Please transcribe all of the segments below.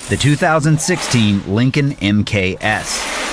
the 2016 Lincoln MKS.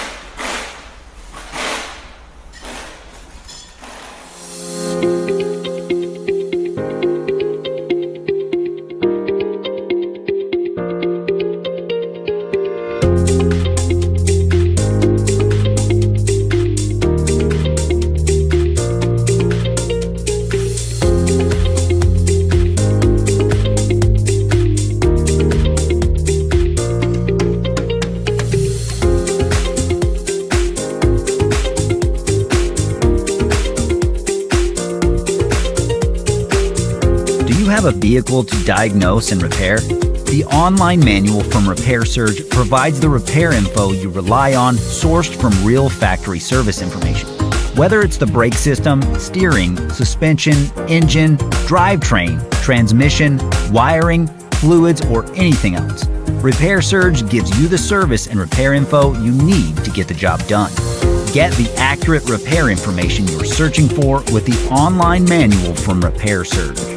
Do you have a vehicle to diagnose and repair? The online manual from Repair Surge provides the repair info you rely on, sourced from real factory service information. Whether it's the brake system, steering, suspension, engine, drivetrain, transmission, wiring, fluids, or anything else, Repair Surge gives you the service and repair info you need to get the job done. Get the accurate repair information you're searching for with the online manual from Repair Surge.